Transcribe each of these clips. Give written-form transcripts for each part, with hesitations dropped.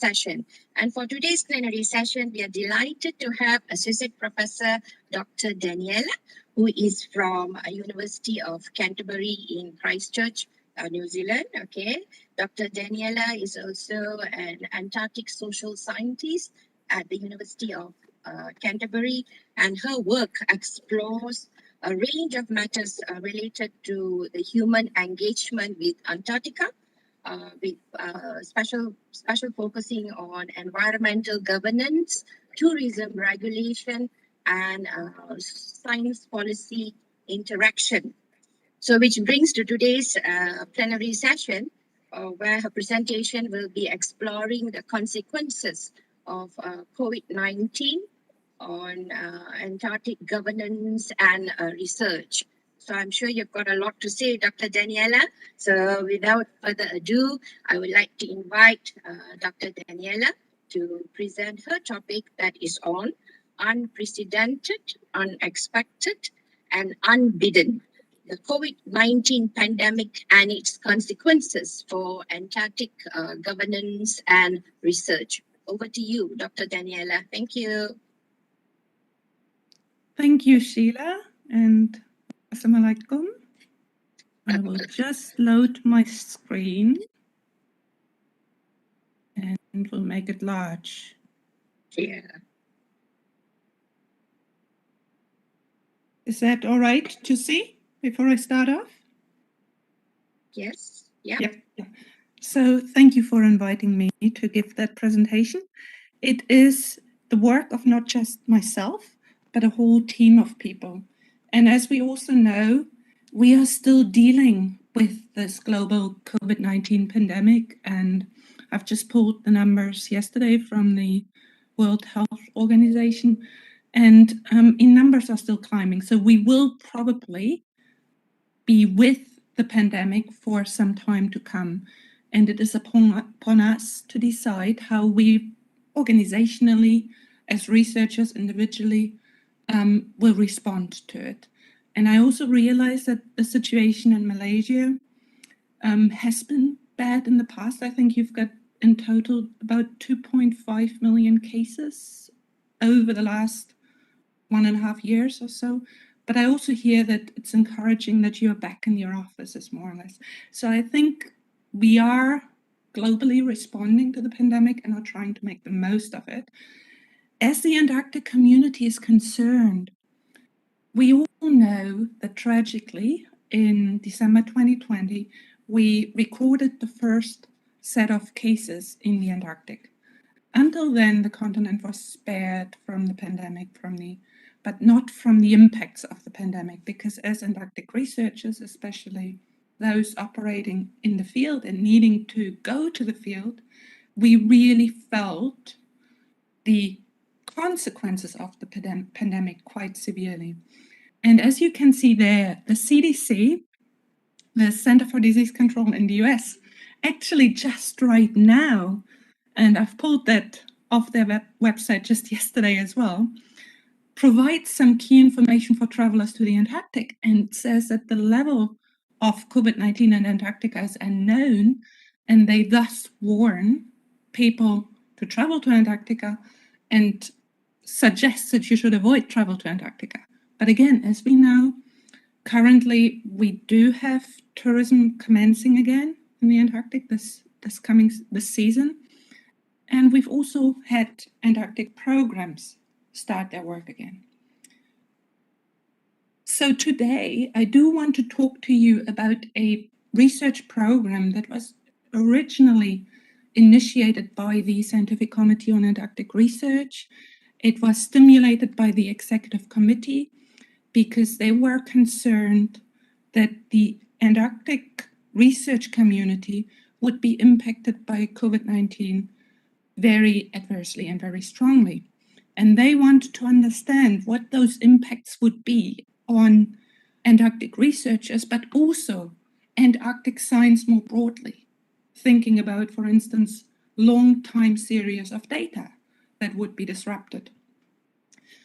session. And for today's plenary session, we are delighted to have Associate Professor Dr. Daniela, who is from University of Canterbury in Christchurch, New Zealand. Okay, Dr. Daniela is also an Antarctic social scientist at the University of Canterbury, and her work explores a range of matters related to the human engagement with Antarctica, with special focusing on environmental governance, tourism regulation, and science policy interaction. So which brings to today's plenary session, where her presentation will be exploring the consequences of COVID-19 on Antarctic governance and research. So I'm sure you've got a lot to say, Dr. Daniela. So without further ado, I would like to invite Dr. Daniela to present her topic that is on unprecedented, unexpected, and unbidden, the COVID-19 pandemic and its consequences for Antarctic governance and research. Over to you, Dr. Daniela. Thank you. Thank you, Sheela, and Assalamualaikum. I will just load my screen and we'll make it large. Yeah. Is that all right to see before I start off? Yes. Yeah. Yeah. So thank you for inviting me to give that presentation. It is the work of not just myself, but a whole team of people. And as we also know, we are still dealing with this global COVID-19 pandemic. And I've just pulled the numbers yesterday from the World Health Organization, and in numbers are still climbing. So we will probably be with the pandemic for some time to come. And it is upon us to decide how we organizationally, as researchers individually, will respond to it. And I also realize that the situation in Malaysia has been bad in the past. I think you've got in total about 2.5 million cases over the last 1.5 years or so. But I also hear that it's encouraging that you're back in your offices, more or less. So I think we are globally responding to the pandemic and are trying to make the most of it. As the Antarctic community is concerned, we all know that tragically in December 2020, we recorded the first set of cases in the Antarctic. Until then, the continent was spared from the pandemic, but not from the impacts of the pandemic, because as Antarctic researchers, especially those operating in the field and needing to go to the field, we really felt the consequences of the pandemic quite severely. And as you can see there, the CDC, the Center for Disease Control in the US, actually just right now, and I've pulled that off their website just yesterday as well, provides some key information for travelers to the Antarctic and says that the level of COVID-19 in Antarctica is unknown, and they thus warn people to travel to Antarctica and suggest that you should avoid travel to Antarctica. But again, as we know, currently we do have tourism commencing again in the Antarctic this season. And we've also had Antarctic programs start their work again. So today, I do want to talk to you about a research program that was originally initiated by the Scientific Committee on Antarctic Research. It was stimulated by the Executive Committee because they were concerned that the Antarctic research community would be impacted by COVID-19 very adversely and very strongly. And they wanted to understand what those impacts would be on Antarctic researchers, but also Antarctic science more broadly, thinking about, for instance, long time series of data that would be disrupted.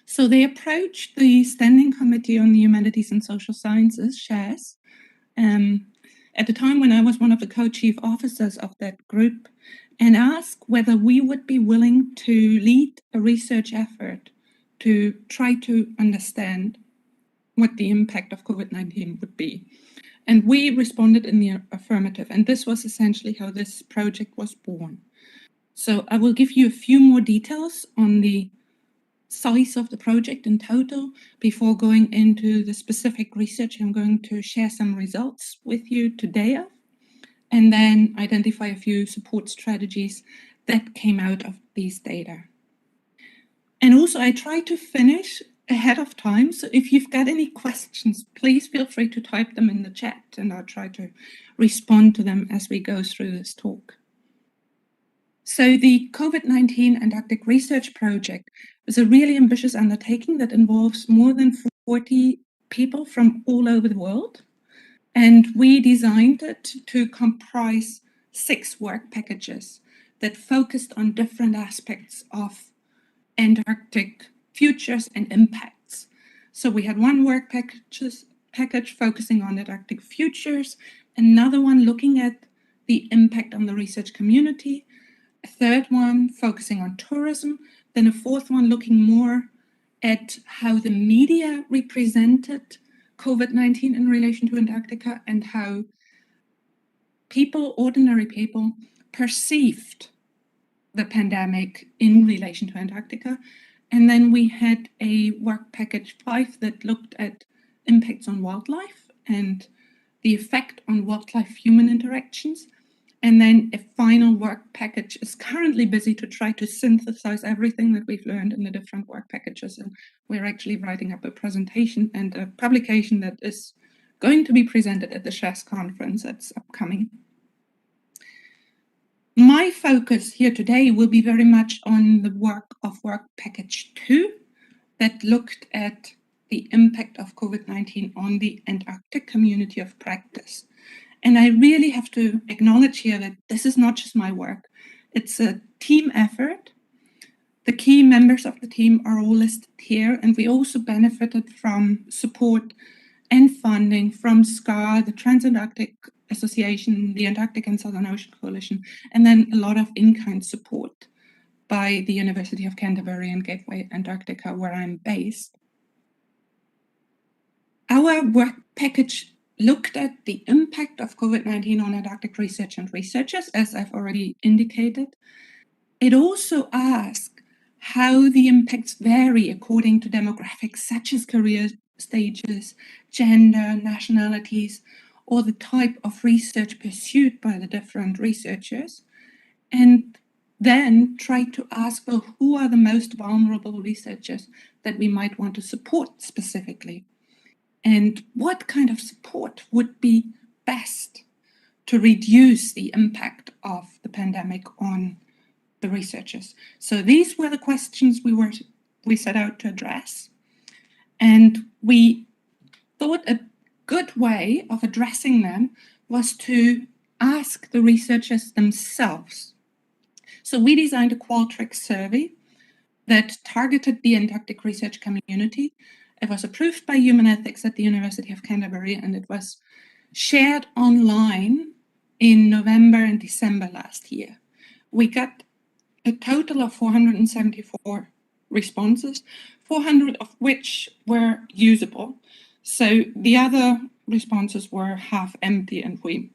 So they approached the Standing Committee on the Humanities and Social Sciences, SHAS, at the time when I was one of the co-chief officers of that group, and ask whether we would be willing to lead a research effort to try to understand what the impact of COVID-19 would be. And we responded in the affirmative, and this was essentially how this project was born. So I will give you a few more details on the size of the project in total before going into the specific research. I'm going to share some results with you today, and then identify a few support strategies that came out of these data. And also, I try to finish ahead of time. So if you've got any questions, please feel free to type them in the chat, and I'll try to respond to them as we go through this talk. So the COVID-19 Antarctic Research Project is a really ambitious undertaking that involves more than 40 people from all over the world. And we designed it to comprise 6 work packages that focused on different aspects of Antarctic futures and impacts. So we had one work package focusing on Antarctic futures, another one looking at the impact on the research community, a third one focusing on tourism, then a fourth one looking more at how the media represented COVID-19 in relation to Antarctica and how people, ordinary people, perceived the pandemic in relation to Antarctica. And then we had a work package 5 that looked at impacts on wildlife and the effect on wildlife-human interactions. And then a final work package is currently busy to try to synthesize everything that we've learned in the different work packages. And we're actually writing up a presentation and a publication that is going to be presented at the SHAS conference that's upcoming. My focus here today will be very much on the work of work package 2 that looked at the impact of COVID-19 on the Antarctic community of practice. And I really have to acknowledge here that this is not just my work. It's a team effort. The key members of the team are all listed here, and we also benefited from support and funding from SCAR, the Trans-Antarctic Association, the Antarctic and Southern Ocean Coalition, and then a lot of in-kind support by the University of Canterbury and Gateway Antarctica, where I'm based. Our work package looked at the impact of COVID-19 on Antarctic research and researchers, as I've already indicated. It also asked how the impacts vary according to demographics such as career stages, gender, nationalities, or the type of research pursued by the different researchers. And then try to ask, well, who are the most vulnerable researchers that we might want to support specifically? And what kind of support would be best to reduce the impact of the pandemic on the researchers? So these were the questions we set out to address. And we thought a good way of addressing them was to ask the researchers themselves. So we designed a Qualtrics survey that targeted the Antarctic research community. It was approved by Human Ethics at the University of Canterbury, and it was shared online in November and December last year. We got a total of 474 responses, 400 of which were usable. So the other responses were half empty, and we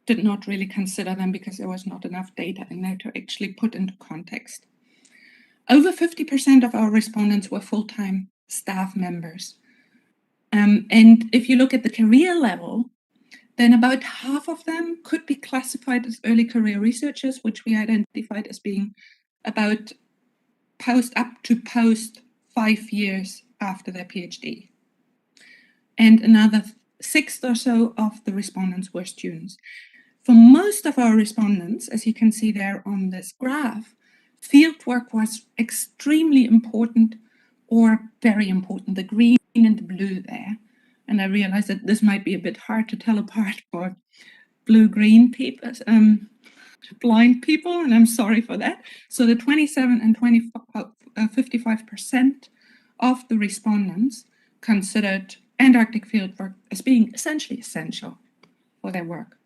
did not really consider them because there was not enough data in there to actually put into context. Over 50% of our respondents were full-time staff members. And if you look at the career level, then about half of them could be classified as early career researchers, which we identified as being about up to post 5 years after their PhD. And another 6th or so of the respondents were students. For most of our respondents, as you can see there on this graph, fieldwork was extremely important or very important, the green and the blue there. And I realize that this might be a bit hard to tell apart for blue-green people, blind people, and I'm sorry for that. So the 27 and 55% of the respondents considered Antarctic fieldwork as being essentially essential for their work.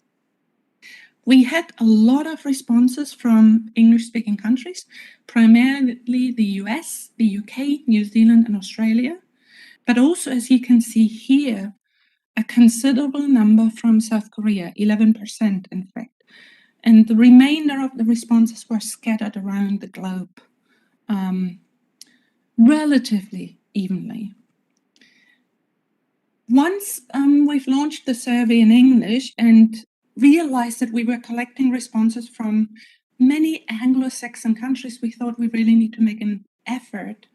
We had a lot of responses from English-speaking countries, primarily the US, the UK, New Zealand, and Australia. But also, as you can see here, a considerable number from South Korea, 11% in fact. And the remainder of the responses were scattered around the globe, relatively evenly. Once we've launched the survey in English and realized that we were collecting responses from many Anglo-Saxon countries, we thought we really need to make an effort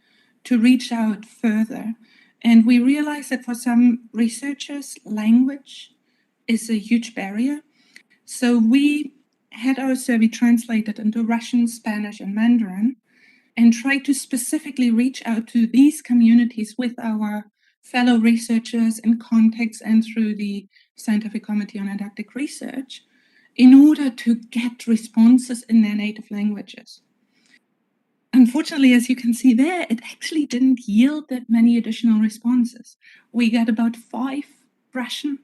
to reach out further. And we realized that for some researchers, language is a huge barrier. So we had our survey translated into Russian, Spanish, and Mandarin, and tried to specifically reach out to these communities with our fellow researchers in context and through the Scientific Committee on Antarctic Research in order to get responses in their native languages. Unfortunately, as you can see there, it actually didn't yield that many additional responses. We got about 5 Russian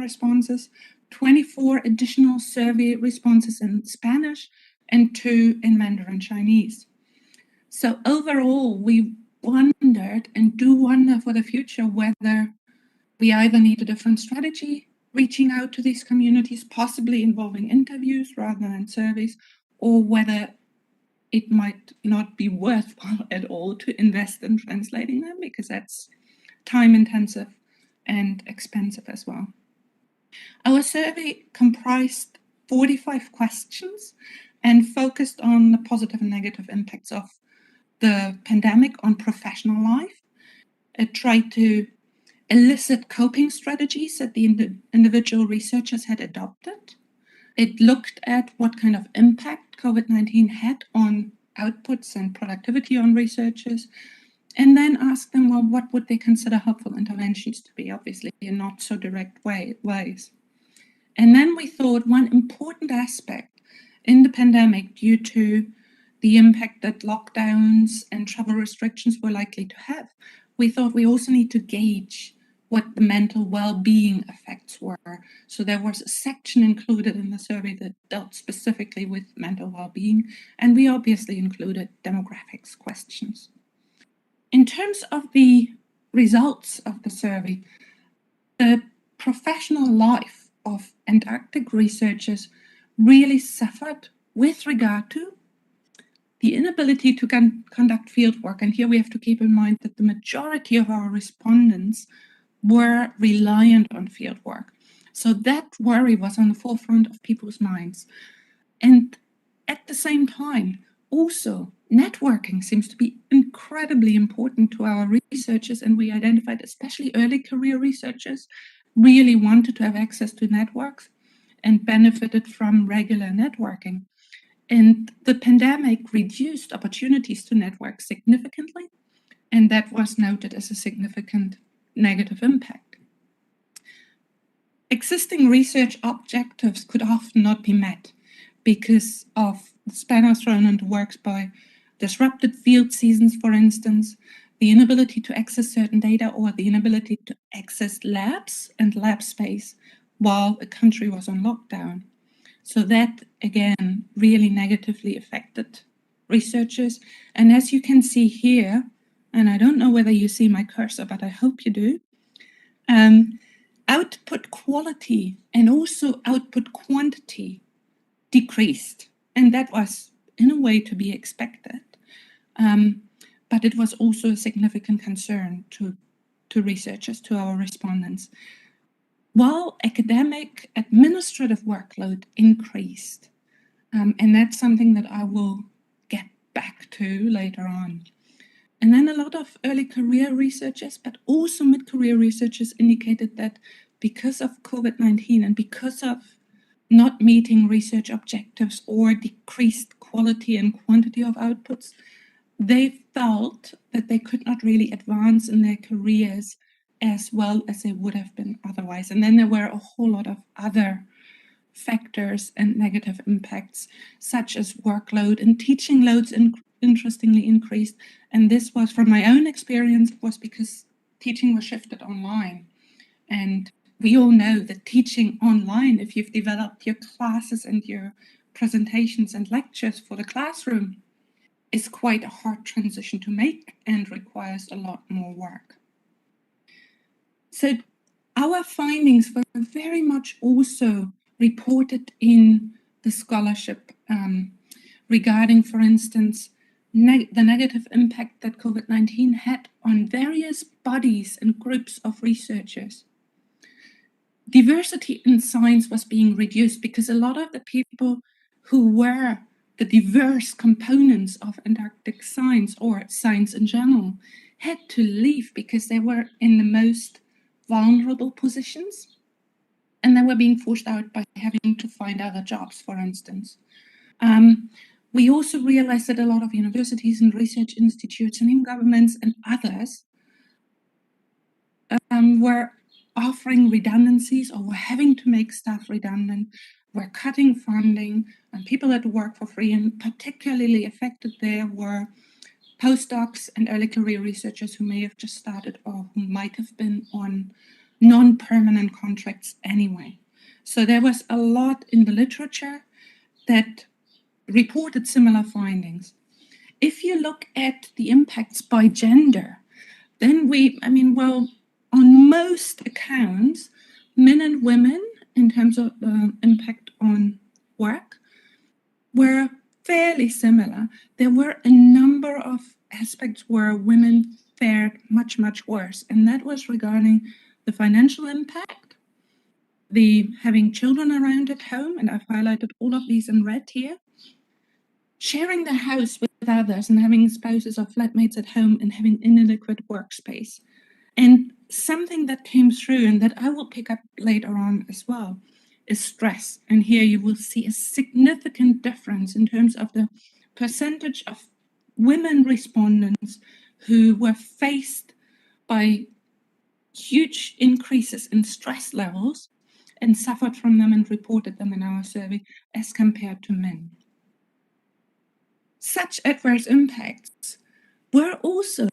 responses, 24 additional survey responses in Spanish, and 2 in Mandarin Chinese. So overall, we wondered and do wonder for the future whether we either need a different strategy, reaching out to these communities, possibly involving interviews rather than surveys, or whether it might not be worthwhile at all to invest in translating them because that's time intensive and expensive as well. Our survey comprised 45 questions and focused on the positive and negative impacts of the pandemic on professional life. It tried to elicit coping strategies that the individual researchers had adopted. It looked at what kind of impact COVID-19 had on outputs and productivity on researchers, and then asked them, well, what would they consider helpful interventions to be, obviously in not so direct ways. And then we thought one important aspect in the pandemic, due to the impact that lockdowns and travel restrictions were likely to have, we thought we also need to gauge what the mental well-being effects were. So there was a section included in the survey that dealt specifically with mental well-being, and we obviously included demographics questions. In terms of the results of the survey, the professional life of Antarctic researchers really suffered with regard to the inability to conduct fieldwork. And here we have to keep in mind that the majority of our respondents were reliant on fieldwork. So that worry was on the forefront of people's minds. And at the same time, also, networking seems to be incredibly important to our researchers, and we identified especially early career researchers really wanted to have access to networks and benefited from regular networking. And the pandemic reduced opportunities to network significantly, and that was noted as a significant negative impact. Existing research objectives could often not be met because of the spanner thrown into works by disrupted field seasons, for instance, the inability to access certain data, or the inability to access labs and lab space while a country was on lockdown. So that, again, really negatively affected researchers. And as you can see here, and I don't know whether you see my cursor, but I hope you do, output quality and also output quantity decreased. And that was, in a way, to be expected. But it was also a significant concern to researchers, to our respondents. While academic administrative workload increased, and that's something that I will get back to later on. And then a lot of early career researchers, but also mid-career researchers indicated that because of COVID-19 and because of not meeting research objectives or decreased quality and quantity of outputs, they felt that they could not really advance in their careers as well as they would have been otherwise. And then there were a whole lot of other factors and negative impacts, such as workload and teaching loads interestingly increased. And this was, from my own experience, was because teaching was shifted online. And we all know that teaching online, if you've developed your classes and your presentations and lectures for the classroom, is quite a hard transition to make and requires a lot more work. So our findings were very much also reported in the scholarship regarding, for instance, the negative impact that COVID-19 had on various bodies and groups of researchers. Diversity in science was being reduced because a lot of the people who were the diverse components of Antarctic science or science in general had to leave because they were in the most vulnerable positions and they were being forced out by having to find other jobs, for instance. We also realized that a lot of universities and research institutes and even governments and others were offering redundancies or were having to make staff redundant, were cutting funding, and people had to work for free. And particularly affected there were postdocs and early career researchers who may have just started or who might have been on non-permanent contracts anyway. So there was a lot in the literature that reported similar findings. If you look at the impacts by gender, then on most accounts, men and women, in terms of impact on work, were fairly similar. There were a number of aspects where women fared much, much worse, and that was regarding the financial impact, the having children around at home, and I've highlighted all of these in red here, sharing the house with others and having spouses or flatmates at home and having inadequate workspace. And something that came through and that I will pick up later on as well is stress. And here you will see a significant difference in terms of the percentage of women respondents who were faced by huge increases in stress levels and suffered from them and reported them in our survey as compared to men. Such adverse impacts were also,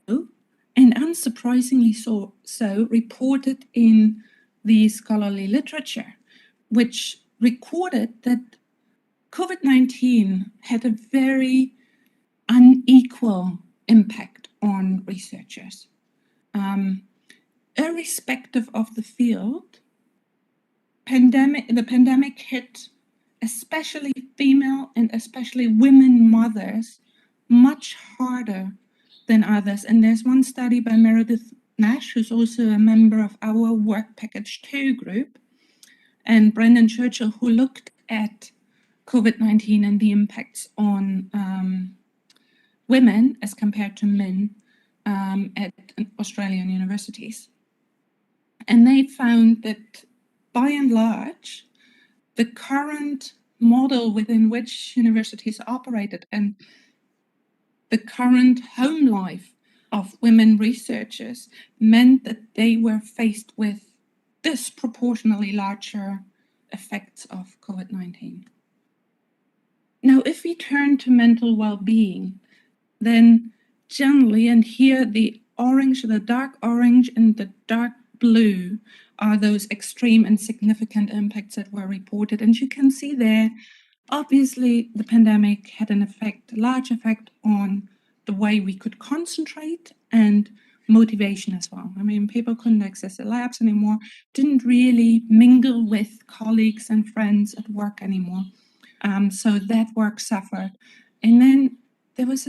and unsurprisingly so, reported in the scholarly literature, which recorded that COVID-19 had a very unequal impact on researchers. Irrespective of the field, the pandemic hit especially female and especially women mothers much harder than others. And there's one study by Meredith Nash, who's also a member of our Work Package 2 group, and Brendan Churchill, who looked at COVID-19 and the impacts on women as compared to men at Australian universities. And they found that by and large, the current model within which universities operated and the current home life of women researchers meant that they were faced with disproportionately larger effects of COVID-19. Now, if we turn to mental well-being, then generally, and here the orange, the dark orange and the dark blue are those extreme and significant impacts that were reported. And you can see there, obviously, the pandemic had an effect, a large effect on the way we could concentrate and motivation as well. I mean, people couldn't access the labs anymore, didn't really mingle with colleagues and friends at work anymore. So that work suffered. And then there was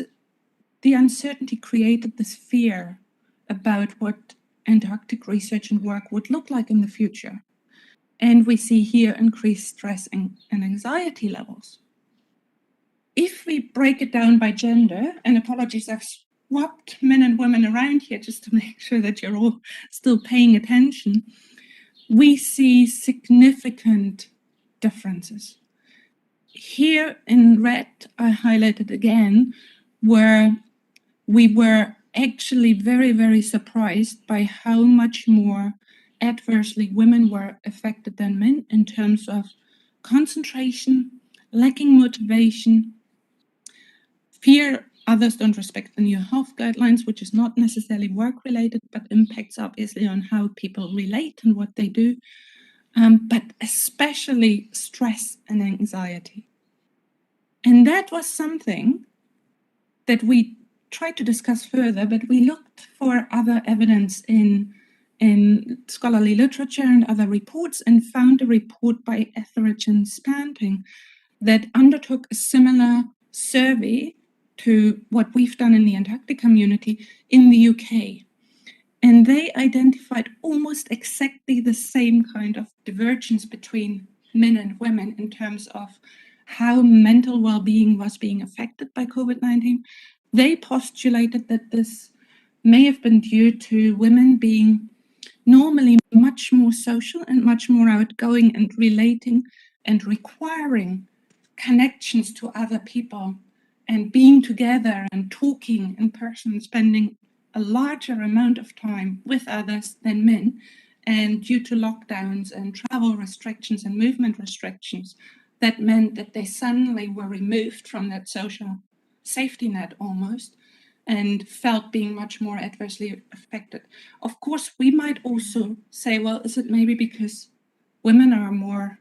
the uncertainty created this fear about what Antarctic research and work would look like in the future. And we see here increased stress and anxiety levels. If we break it down by gender, and apologies, I've swapped men and women around here just to make sure that you're all still paying attention, we see significant differences. Here in red, I highlighted again, where we were actually very, very surprised by how much more adversely women were affected than men in terms of concentration, lacking motivation, fear Others don't respect the new health guidelines, which is not necessarily work-related, but impacts obviously on how people relate and what they do, but especially stress and anxiety. And that was something that we tried to discuss further, but we looked for other evidence in scholarly literature and other reports, and found a report by Etheridge and Spanting that undertook a similar survey to what we've done in the Antarctic community in the UK. And they identified almost exactly the same kind of divergence between men and women in terms of how mental well-being was being affected by COVID-19. They postulated that this may have been due to women being normally much more social and much more outgoing and relating and requiring connections to other people and being together and talking in person, spending a larger amount of time with others than men. And due to lockdowns and travel restrictions and movement restrictions, that meant that they suddenly were removed from that social safety net almost, and felt being much more adversely affected. Of course, we might also say, well, is it maybe because women are more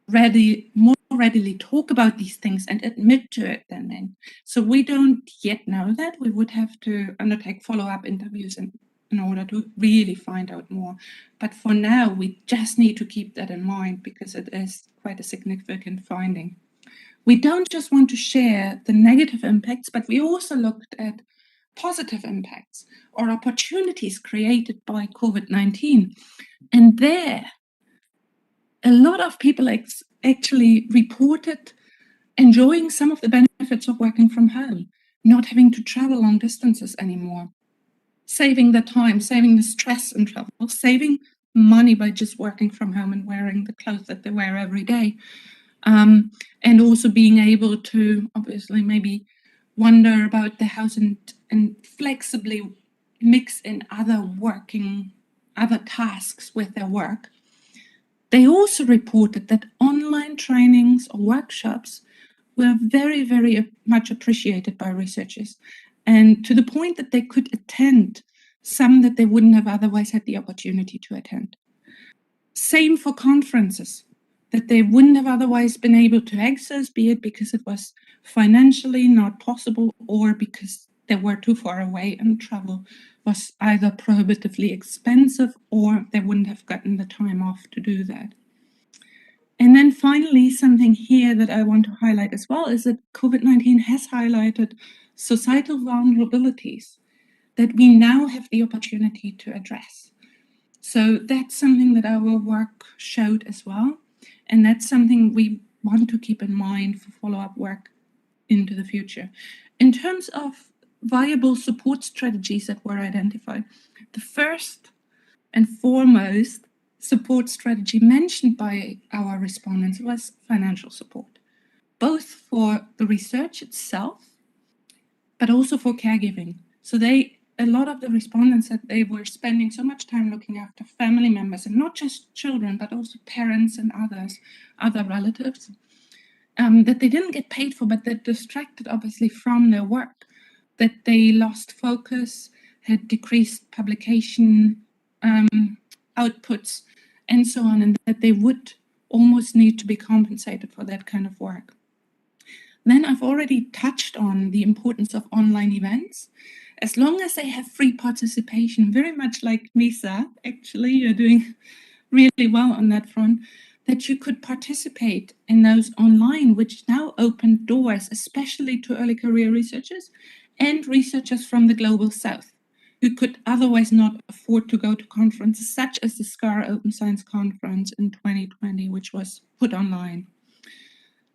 readily talk about these things and admit to it than men? So we don't yet know that. We would have to undertake follow-up interviews in order to really find out more. But for now, we just need to keep that in mind because it is quite a significant finding. We don't just want to share the negative impacts, but we also looked at positive impacts or opportunities created by COVID-19. And there, a lot of people actually reported enjoying some of the benefits of working from home, not having to travel long distances anymore, saving the time, saving the stress and travel, saving money by just working from home and wearing the clothes that they wear every day. And also being able to obviously maybe wonder about the house and flexibly mix in other tasks with their work. They also reported that online trainings or workshops were very, very much appreciated by researchers, and to the point that they could attend some that they wouldn't have otherwise had the opportunity to attend. Same for conferences that they wouldn't have otherwise been able to access, be it because it was financially not possible or because they were too far away and travel was either prohibitively expensive or they wouldn't have gotten the time off to do that. And then finally, something here that I want to highlight as well is that COVID-19 has highlighted societal vulnerabilities that we now have the opportunity to address. So that's something that our work showed as well. And that's something we want to keep in mind for follow-up work into the future. In terms of viable support strategies that were identified, the first and foremost support strategy mentioned by our respondents was financial support, both for the research itself, but also for caregiving. So a lot of the respondents said they were spending so much time looking after family members, and not just children, but also parents and other relatives, that they didn't get paid for, but that distracted obviously from their work, that they lost focus, had decreased publication outputs, and so on, and that they would almost need to be compensated for that kind of work. Then I've already touched on the importance of online events. As long as they have free participation, very much like Misa, actually, you're doing really well on that front, that you could participate in those online, which now open doors, especially to early career researchers and researchers from the Global South, who could otherwise not afford to go to conferences such as the SCAR Open Science Conference in 2020, which was put online.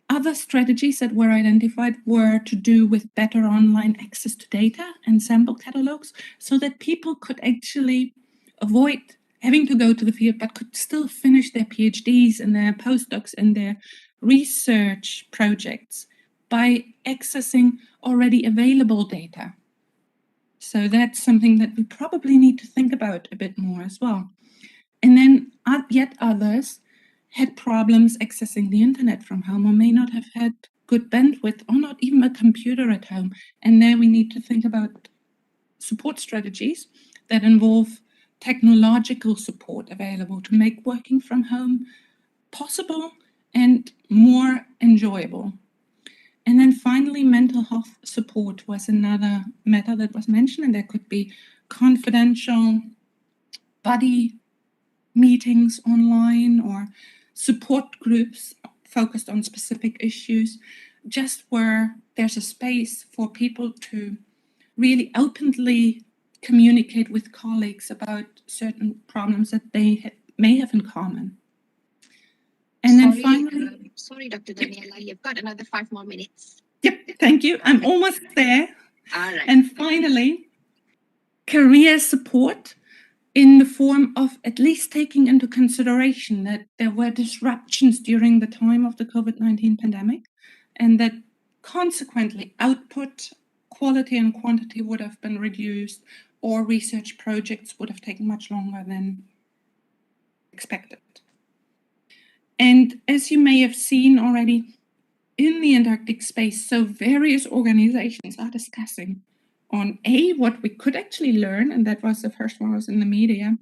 Other strategies that were identified were to do with better online access to data and sample catalogs so that people could actually avoid having to go to the field, but could still finish their PhDs and their postdocs and their research projects by accessing already available data. So that's something that we probably need to think about a bit more as well. And then yet others had problems accessing the internet from home or may not have had good bandwidth or not even a computer at home. And there we need to think about support strategies that involve technological support available to make working from home possible and more enjoyable. And then finally, mental health support was another matter that was mentioned, and there could be confidential buddy meetings online or support groups focused on specific issues, just where there's a space for people to really openly communicate with colleagues about certain problems that they may have in common. And then finally, sorry, Dr. Daniela, you've got another 5 more minutes. Yep, thank you. I'm almost there. All right. And finally, career support in the form of at least taking into consideration that there were disruptions during the time of the COVID-19 pandemic, and that consequently output, quality and quantity would have been reduced, or research projects would have taken much longer than expected. And as you may have seen already in the Antarctic space, so various organizations are discussing on what we could actually learn, and that was the first one was in the media,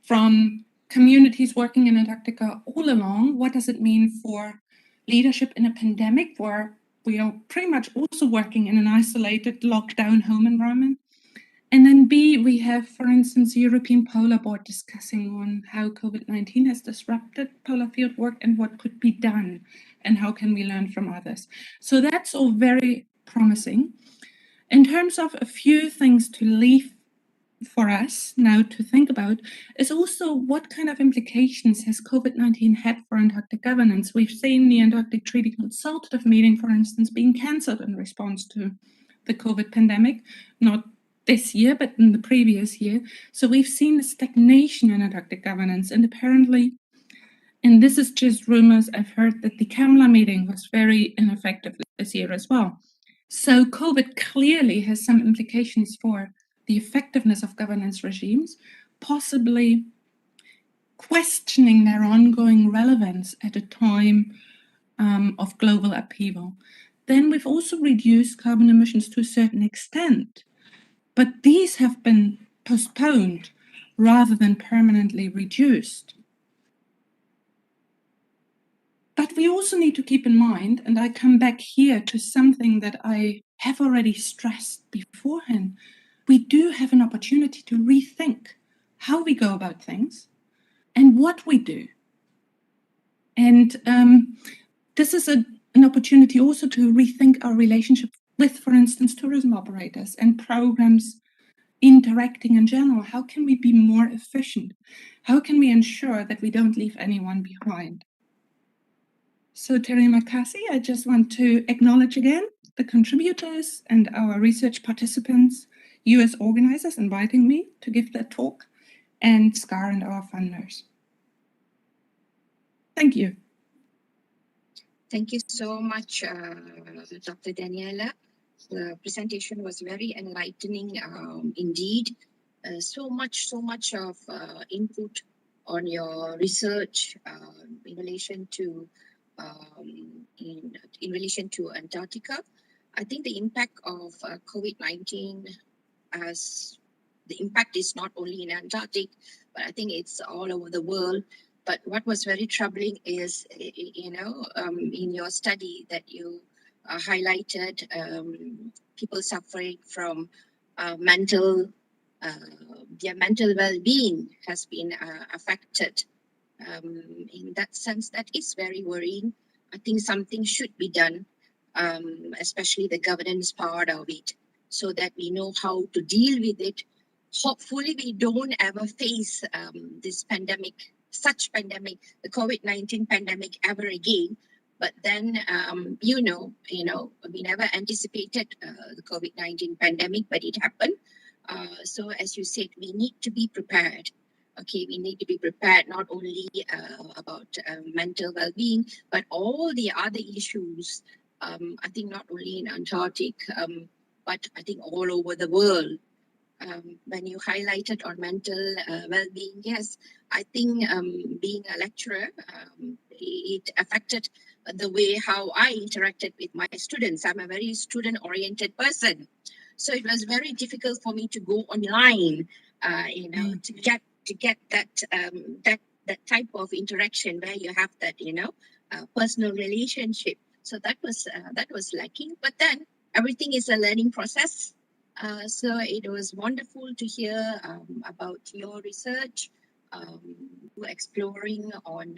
from communities working in Antarctica all along. What does it mean for leadership in a pandemic where we are pretty much also working in an isolated, lockdown home environment? And then B, we have, for instance, the European Polar Board discussing on how COVID-19 has disrupted polar field work and what could be done and how can we learn from others. So that's all very promising. In terms of a few things to leave for us now to think about is also what kind of implications has COVID-19 had for Antarctic governance. We've seen the Antarctic Treaty Consultative Meeting, for instance, being cancelled in response to the COVID pandemic, not this year, but in the previous year. So we've seen a stagnation in Antarctic governance, and apparently, and this is just rumors, I've heard that the CAMLA meeting was very ineffective this year as well. So COVID clearly has some implications for the effectiveness of governance regimes, possibly questioning their ongoing relevance at a time of global upheaval. Then we've also reduced carbon emissions to a certain extent, but these have been postponed rather than permanently reduced. But we also need to keep in mind, and I come back here to something that I have already stressed beforehand, we do have an opportunity to rethink how we go about things and what we do. And this is an opportunity also to rethink our relationship with, for instance, tourism operators and programs interacting in general. How can we be more efficient? How can we ensure that we don't leave anyone behind? So terima kasih. I just want to acknowledge again the contributors and our research participants, you as organizers inviting me to give that talk, and SCAR and our funders. Thank you. Thank you so much, Dr. Daniela. The presentation was very enlightening indeed. So much of input on your research in relation to Antarctica. I think the impact of COVID-19 the impact is not only in Antarctic, but I think it's all over the world. But what was very troubling is, in your study that you highlighted, people suffering from their mental well-being has been affected. In that sense, that is very worrying. I think something should be done, especially the governance part of it, so that we know how to deal with it. Hopefully, we don't ever face this pandemic, the COVID-19 pandemic ever again. But then, we never anticipated the COVID-19 pandemic, but it happened. So as you said, we need to be prepared. Okay, we need to be prepared not only about mental well-being, but all the other issues. I think not only in Antarctic, but I think all over the world. when you highlighted on mental well-being. Yes, I think being a lecturer, it affected the way how I interacted with my students. I'm a very student-oriented person, so it was very difficult for me to go online, to get that type of interaction where you have that, personal relationship. So that was lacking. But then everything is a learning process. So it was wonderful to hear about your research, exploring on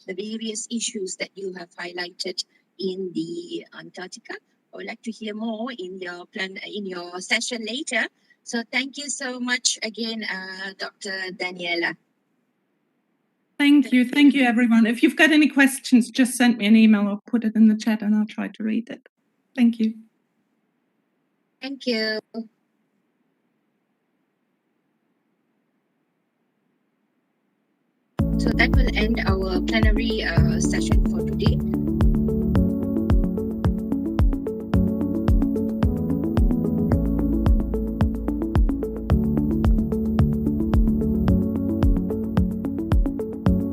the various issues that you have highlighted in the Antarctica. I would like to hear more in your session later. So thank you so much again, Dr. Daniela. Thank you, everyone. If you've got any questions, just send me an email or put it in the chat and I'll try to read it. Thank you. Thank you. So that will end our plenary session for today.